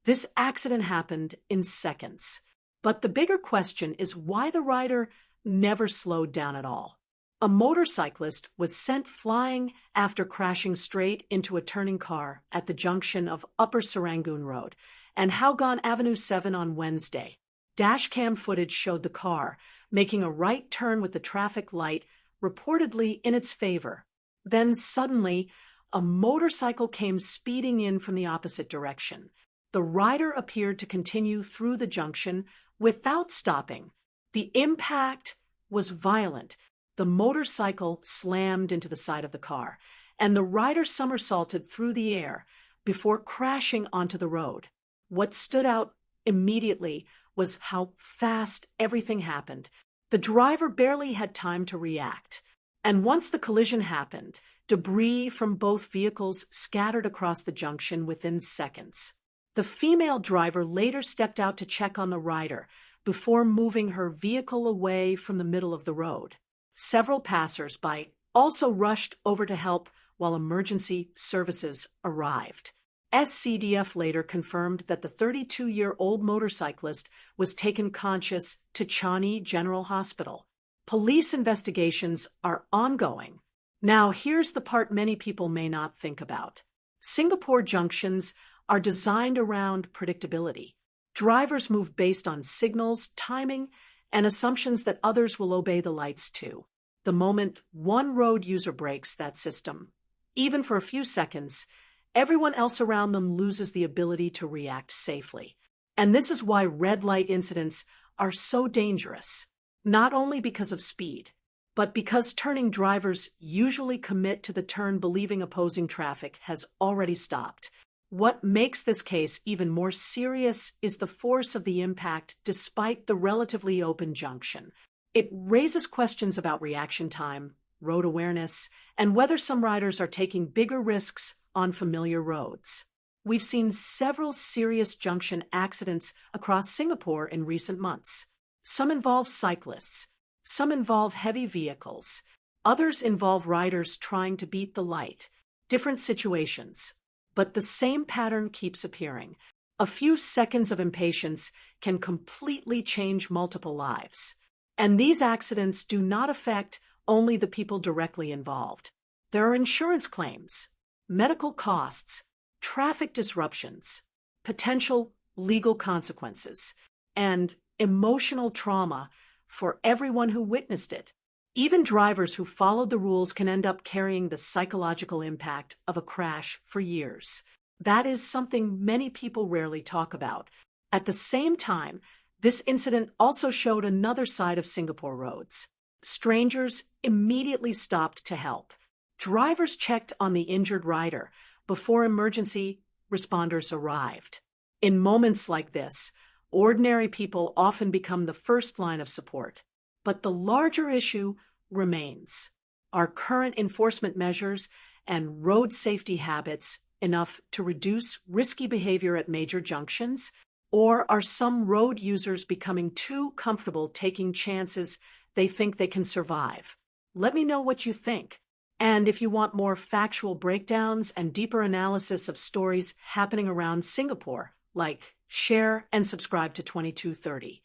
This accident happened in seconds. But the bigger question is why the rider never slowed down at all. A motorcyclist was sent flying after crashing straight into a turning car at the junction of Upper Serangoon Road and Hougang Avenue 7 on Wednesday. Dashcam footage showed the car making a right turn with the traffic light reportedly in its favor. Then suddenly, a motorcycle came speeding in from the opposite direction. The rider appeared to continue through the junction without stopping. The impact was violent. The motorcycle slammed into the side of the car, and the rider somersaulted through the air before crashing onto the road. What stood out immediately was how fast everything happened. The driver barely had time to react, and once the collision happened, debris from both vehicles scattered across the junction within seconds. The female driver later stepped out to check on the rider before moving her vehicle away from the middle of the road. Several passers-by also rushed over to help while emergency services arrived. SCDF later confirmed that the 32-year-old motorcyclist was taken conscious to Changi General Hospital. Police investigations are ongoing. Now, here's the part many people may not think about. Singapore junctions are designed around predictability. Drivers move based on signals, timing, and assumptions that others will obey the lights too. The moment one road user breaks that system, even for a few seconds, everyone else around them loses the ability to react safely. And this is why red light incidents are so dangerous, not only because of speed, but because turning drivers usually commit to the turn believing opposing traffic has already stopped. What makes this case even more serious is the force of the impact despite the relatively open junction. It raises questions about reaction time, road awareness, and whether some riders are taking bigger risks on familiar roads. We've seen several serious junction accidents across Singapore in recent months. Some involve cyclists, some involve heavy vehicles, others involve riders trying to beat the light. Different situations. But the same pattern keeps appearing. A few seconds of impatience can completely change multiple lives. And these accidents do not affect only the people directly involved. There are insurance claims, medical costs, traffic disruptions, potential legal consequences, and emotional trauma for everyone who witnessed it. Even drivers who followed the rules can end up carrying the psychological impact of a crash for years. That is something many people rarely talk about. At the same time, this incident also showed another side of Singapore roads. Strangers immediately stopped to help. Drivers checked on the injured rider before emergency responders arrived. In moments like this, ordinary people often become the first line of support. But the larger issue remains. Are current enforcement measures and road safety habits enough to reduce risky behavior at major junctions? Or are some road users becoming too comfortable taking chances they think they can survive? Let me know what you think. And if you want more factual breakdowns and deeper analysis of stories happening around Singapore, share and subscribe to 2230.